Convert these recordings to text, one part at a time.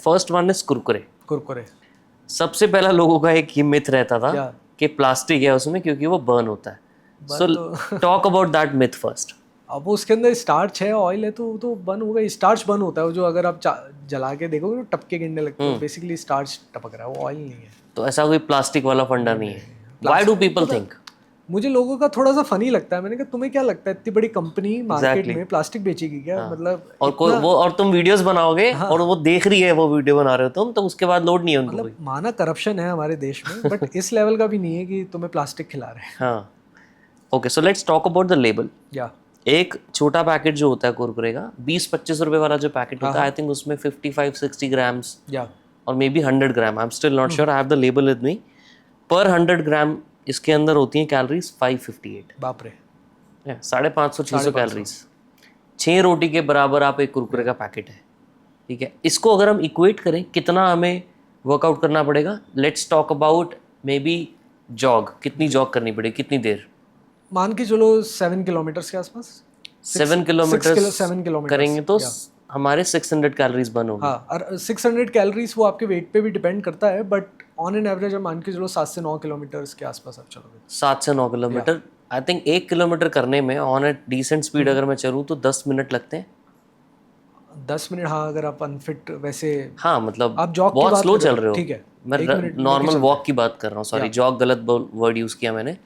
First one is Kurkure. Kurkure सबसे पहला लोगों का एक ये मिथ रहता था क्या? कि प्लास्टिक है उसमें क्योंकि वो बर्न होता है। So talk about that myth first. अब उसके अंदर स्टार्च है, ऑयल है, तो वो तो बर्न होगा। स्टार्च बर्न होता है, वो जो अगर आप जला के देखोगे तो टपके गिरने लगते हैं, बेसिकली स्टार्च टपक रहा है, वो ऑयल नहीं है। तो ऐसा कोई प्लास्टिक वाला फंडा नहीं है। Why do people think? मुझे लोगों का थोड़ा सा फनी लगता है। मैंने कहा तुम्हें क्या लगता है इतनी बड़ी कंपनी मार्केट Exactly. में प्लास्टिक बेचेगी क्या? मतलब और कोई वो और तुम वीडियोस बनाओगे और वो देख रही है, वो वीडियो बना रहे हो तुम, तो उसके बाद लोड नहीं है उनको मतलब माना करप्शन है हमारे देश में, बट इस लेवल का भी नहीं है कि तुम्हें प्लास्टिक खिला रहे हैं। हाँ, okay, so let's talk about the label. या एक छोटा पैकेट जो होता है कुरकुरे का 20-25 रुपए वाला जो पैकेट होता है, आई थिंक उसमें 55-60 ग्राम्स या और may be 100 gram, I am still not sure, I have the label with me. पर 100 ग्राम इसके अंदर होती हैं कैलोरीज 558। बाप रे, 550-600 कैलोरीज। 6 रोटी के बराबर आप एक कुरकुरे का पैकेट है, ठीक है। इसको अगर हम इक्वेट करें कितना हमें वर्कआउट करना पड़ेगा, let's talk about may be jog, कितनी जॉग करनी पड़ेगी, कितनी देर? मान के चलो 7 किलोमीटर के आसपास। 7 किलोमीटर 7 किलोमीटर करेंगे तो हमारे 600 कैलोरीज बर्न होगी। हाँ, और 600 कैलोरीज वो आपके वेट पे भी डिपेंड करता है, बट ऑन एन एवरेज हम मान के चलो 7 से 9 किलोमीटर के आसपास आप चलोगे। 7 से 9 किलोमीटर, आई थिंक 1 किलोमीटर करने में ऑन ए डिसेंट स्पीड अगर मैं चलूँ तो 10 मिनट लगते हैं। 10 मिनट, हाँ, अगर आप अनफिट वैसे, हाँ, मतलब आप जॉग की बहुत बात स्लो कर रहे चल रहे हो। ठीक है, मैं नॉर्मल वॉक की बात कर रहा हूँ, सॉरी जॉग गलत वर्ड यूज़ किया मैंने।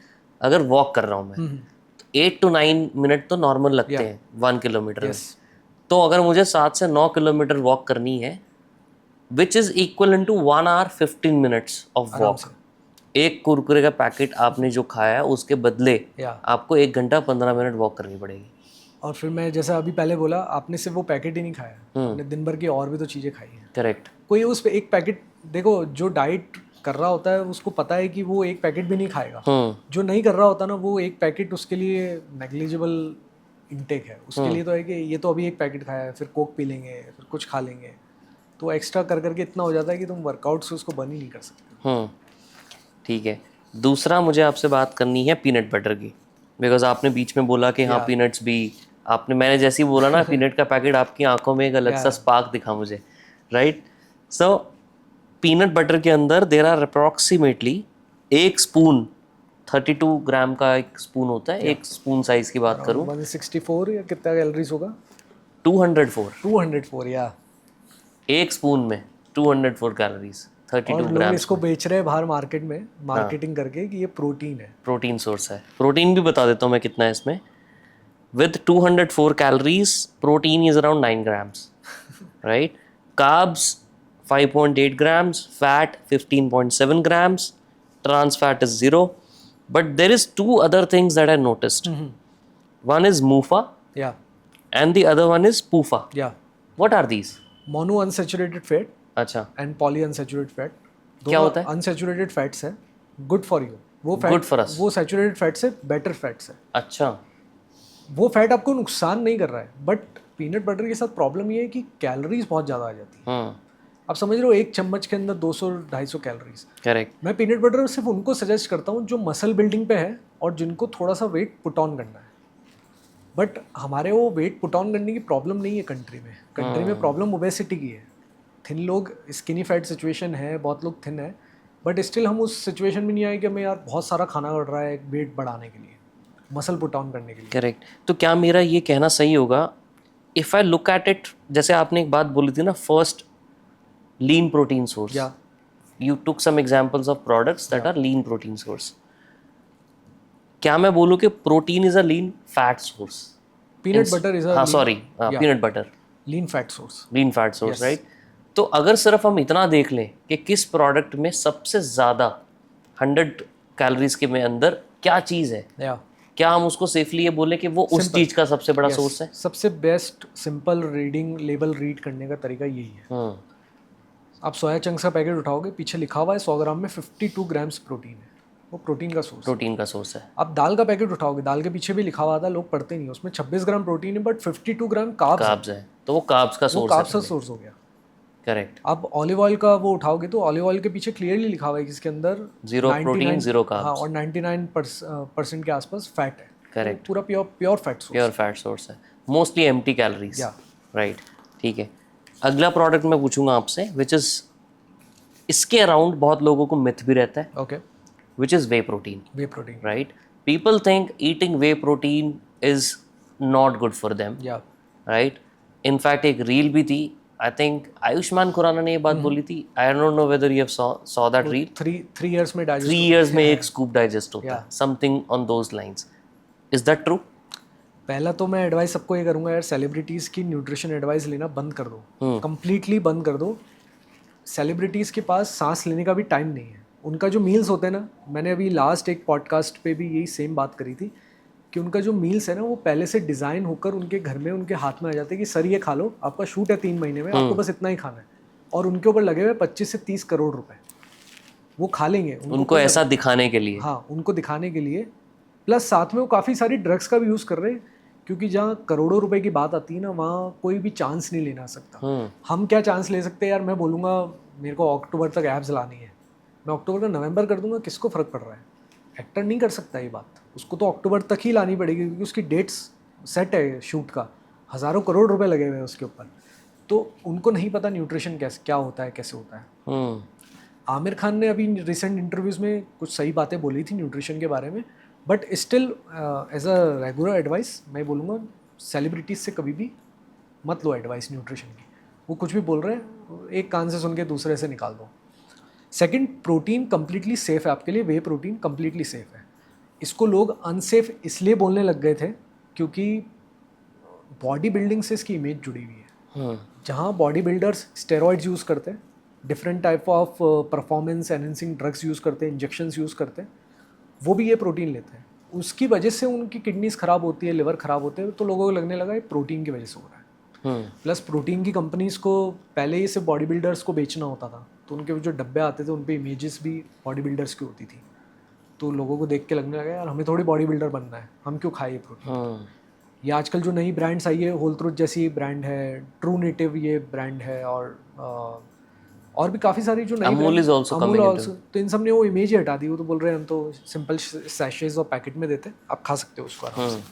अगर वॉक कर रहा हूँ मैं तो 8 to 9 मिनट तो नॉर्मल लगते हैं 1 किलोमीटर में। तो अगर मुझे 7 से 9 किलोमीटर वॉक करनी है, which is equal to 1 hour 15 minutes of walk. एक कुरकुरे का पैकेट आपने जो खाया है उसके बदले आपको 1 घंटा 15 मिनट वॉक करनी पड़ेगी। और फिर मैं जैसा अभी पहले बोला, आपने सिर्फ वो पैकेट ही नहीं खाया, आपने दिन भर की और भी तो चीज़ें खाई हैं। करेक्ट। कोई उस पे एक पैकेट, देखो जो डाइट कर रहा होता है उसको पता है कि वो एक पैकेट भी नहीं खाएगा। जो नहीं कर रहा होता ना, वो एक पैकेट उसके लिए नेग्लिजिबल इनटेक है। उसके लिए तो है कि ये तो अभी एक पैकेट खाया है, फिर कोक पी लेंगे, फिर कुछ खा लेंगे, तो एक्स्ट्रा कर करके इतना हो जाता है कि तुम वर्कआउट से उसको बर्न ही नहीं कर सकते। ठीक है। दूसरा मुझे आपसे बात करनी है पीनट बटर की, बिकॉज आपने बीच में बोला कि हाँ पीनट्स भी, मैंने जैसे ही बोला ना पीनट का पैकेट, आपकी आंखों में एक अलग सा स्पार्क दिखा मुझे, राइट। सो पीनट बटर के अंदर देर आर अप्रॉक्सीमेटली एक स्पून, 32 ग्राम का एक स्पून होता है, एक स्पून साइज की बात करूँ 164 या कितना कैलोरीज होगा? 204 या एक स्पून में 204 कैलोरीज, 32 लोग ग्राम। इसको बेच रहे हैं बाहर मार्केट में, मार्केटिंग करके कि ये प्रोटीन है। प्रोटीन सोर्स है। प्रोटीन भी बता देता हूँ मैं कितना है इसमें। With 204 calories, protein is around 9 grams, right. Carbs 5.8 grams, fat 15.7 grams, trans fat is 0. But there is 2 other things that I noticed. One is MUFA and the other one is PUFA. What are these? Mono unsaturated fat अच्छा, and poly unsaturated fat. क्या होता है? Unsaturated fats है good for you, वो fat Good for us. वो saturated fats है better fats है। अच्छा, वो फैट आपको नुकसान नहीं कर रहा है, बट पीनट बटर के साथ प्रॉब्लम ये है कि कैलोरीज बहुत ज़्यादा आ जाती है। आप समझ रहे हो, एक चम्मच के अंदर 200-250 कैलोरीज। करेक्ट। मैं पीनट बटर सिर्फ उनको सजेस्ट करता हूँ जो मसल बिल्डिंग पे है और जिनको थोड़ा सा वेट पुट ऑन करना है। बट हमारे वो वेट पुट ऑन करने की प्रॉब्लम नहीं है कंट्री में। कंट्री में प्रॉब्लम ओबेसिटी की है। थिन लोग, स्किनी फैट सिचुएशन है, बहुत लोग थिन है, बट स्टिल हम उस सिचुएशन में नहीं आए कि हमें यार बहुत सारा खाना पड़ रहा है वेट बढ़ाने के लिए, मसल पुट ऑन करने के लिए। करेक्ट। तो क्या मेरा ये कहना सही होगा, if I look at it, जैसे आपने एक बात बोली थी ना, first lean protein source, you took some examples of products that are lean protein source. क्या मैं बोलूँ कि protein is a lean fat source? Peanut butter is हाँ sorry, peanut butter lean fat source, lean fat source, right. तो अगर सिर्फ हम इतना देख लें कि किस प्रोडक्ट में सबसे ज़्यादा 100 कैलोरीज के में अंदर क्या चीज़ है, क्या हम उसको सेफली ये बोलें कि वो उस चीज़ का सबसे बड़ा सोर्स है? सबसे best simple reading, label read करने का तरीका यही है। आप सोया चंक्स का पैकेट उठाओगे, पीछे लिखा हुआ है 100 ग्राम में 52 ग्राम्स प्रोटीन है, वो प्रोटीन का सोर्स है। आप दाल का पैकेट उठाओगे, दाल के पीछे भी लिखा हुआ था, लोग पढ़ते नहीं, उसमें 26 ग्राम प्रोटीन है बट 52 ग्राम कार्ब्स है, तो वो कार्ब्स का सोर्स हो गया। करेक्ट। आप ऑलिव ऑयल का वो उठाओगे तो ऑलिव ऑयल के पीछे क्लियरली लिखा हुआ है कि इसके अंदर 0 प्रोटीन 0 कार्ब्स, हाँ, और 99% के आसपास फैट है। करेक्ट। पूरा प्योर फैट सोर्स है, मोस्टली एम्प्टी कैलोरीज, राइट। ठीक है। अगला प्रोडक्ट मैं पूछूंगा आपसे विच इज इसके अराउंड बहुत लोगों को मिथ भी रहता है, okay, which is way protein, way protein, right? People think eating way protein is not good for them, या राइट? इनफैक्ट एक रील भी थी, आई थिंक आयुष्मान खुराना ने ये बात बोली थी, I don't know whether you have saw that reel. 3 years में डाइजेस्ट 3 years में एक स्कूप डाइजेस्ट होता है, something on those lines. Is that true? पहला तो मैं एडवाइस सबको ये करूंगा यार, सेलिब्रिटीज़ की न्यूट्रिशन एडवाइस लेना बंद कर दो, कंप्लीटली बंद कर दो। सेलिब्रिटीज़ के पास सांस लेने का भी टाइम नहीं है। उनका जो मील्स होते हैं ना, मैंने अभी लास्ट एक पॉडकास्ट पे भी यही सेम बात करी थी कि उनका जो मील्स है ना वो पहले से डिज़ाइन होकर उनके घर में उनके हाथ में आ जाते हैं कि सर ये खा लो, आपका शूट है 3 महीने में, आपको बस इतना ही खाना है, और उनके ऊपर लगे हुए 25 से 30 करोड़ रुपए। वो खा लेंगे उनको ऐसा दिखाने के लिए। हाँ, उनको दिखाने के लिए, प्लस साथ में वो काफ़ी सारी ड्रग्स का भी यूज़ कर रहे हैं, क्योंकि जहाँ करोड़ों रुपए की बात आती है ना, वहाँ कोई भी चांस नहीं लेना सकता। हम क्या चांस ले सकते हैं यार? मैं बोलूँगा मेरे को अक्टूबर तक एब्स लानी है, मैं अक्टूबर का नवंबर कर दूंगा, किसको फ़र्क पड़ रहा है? एक्टर नहीं कर सकता ये बात, उसको तो अक्टूबर तक ही लानी पड़ेगी, क्योंकि उसकी डेट्स सेट है शूट का, हज़ारों करोड़ रुपए लगे हुए हैं उसके ऊपर। तो उनको नहीं पता न्यूट्रिशन कैसे क्या होता है, कैसे होता है। आमिर खान ने अभी रिसेंट इंटरव्यूज़ में कुछ सही बातें बोली थी न्यूट्रिशन के बारे में, but still as a regular advice मैं बोलूँगा सेलिब्रिटीज़ से कभी भी मत लो एडवाइस न्यूट्रिशन की। वो कुछ भी बोल रहे हैं, एक कान से सुन के दूसरे से निकाल दो। सेकंड, प्रोटीन कम्प्लीटली सेफ़ है आपके लिए, वे प्रोटीन कम्प्लीटली सेफ़ है। इसको लोग अनसेफ इसलिए बोलने लग गए थे क्योंकि बॉडी बिल्डिंग से इसकी इमेज जुड़ी हुई है। जहाँ बॉडी बिल्डर्स स्टेरॉइड्स यूज़ करते हैं, different type of performance enhancing drugs use करते हैं, इंजेक्शंस यूज़ करते हैं, वो भी ये प्रोटीन लेते हैं। उसकी वजह से उनकी किडनीज ख़राब होती है, लिवर ख़राब होते हैं, तो लोगों को लगने लगा ये प्रोटीन की वजह से हो रहा है। प्लस प्रोटीन की कंपनीज़ को पहले ही सिर्फ बॉडी बिल्डर्स को बेचना होता था, तो उनके जो डब्बे आते थे उन पे इमेजेस भी बॉडी बिल्डर्स की होती थी, तो लोगों को देख के लगने लगा यार हमें थोड़ी बॉडी बिल्डर बनना है, हम क्यों खाए ये प्रोटीन। ये आजकल जो नई ब्रांड्स आई है, होल ट्रूथ जैसी ब्रांड है, ट्रू नेटिव ये ब्रांड है, और भी काफ़ी सारी जो नई Amul is also coming into, तो इन सब ने वो इमेज ही हटा दी। वो तो बोल रहे हैं हम तो सिंपल सैशेज और पैकेट में देते हैं, आप खा सकते हो उसको आराम से,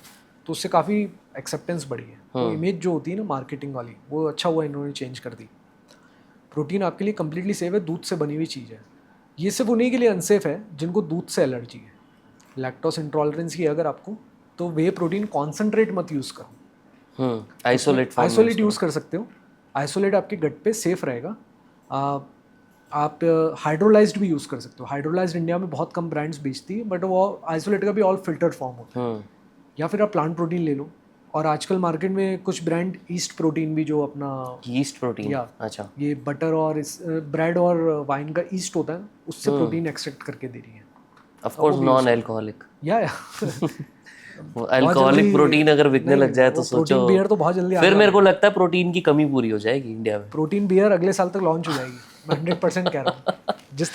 तो उससे काफ़ी एक्सेप्टेंस बढ़ी है। तो इमेज जो होती है ना मार्केटिंग वाली, वो अच्छा हुआ इन्होंने चेंज कर दी। प्रोटीन आपके लिए कम्प्लीटली सेफ है, दूध से बनी हुई चीज़ है। ये सिर्फ उन्हीं के लिए अनसेफ है जिनको दूध से एलर्जी है, लैक्टोस इंटॉलरेंस की अगर आपको, तो वे प्रोटीन कॉन्सेंट्रेट मत यूज़ करो, आइसोलेट यूज़ कर सकते हो। आइसोलेट आपके गट पे सेफ रहेगा। आप हाइड्रोलाइज्ड भी यूज़ कर सकते हो। हाइड्रोलाइज्ड इंडिया में बहुत कम ब्रांड्स बेचती है, बट वो आइसोलेट का भी ऑल फिल्टर्ड फॉर्म होता है। या फिर आप प्लांट प्रोटीन ले लो, और आजकल मार्केट में कुछ ब्रांड ईस्ट प्रोटीन भी, जो अपना ईस्ट प्रोटीन, या अच्छा, ये बटर और ब्रेड और वाइन का ईस्ट होता है, उससे प्रोटीन एक्सट्रैक्ट करके दे रही है। ऑफ कोर्स नॉन अल्कोहलिक, या अल्कोहलिक प्रोटीन अगर बिकने लग जाए तो सोचो, बियर तो बहुत जल्दी फिर मेरे को लगता है प्रोटीन की कमी पूरी हो जाएगी इंडिया में। प्रोटीन बियर अगले साल तक लॉन्च हो जाएगी, मैं 100% कह रहा हूँ। जिस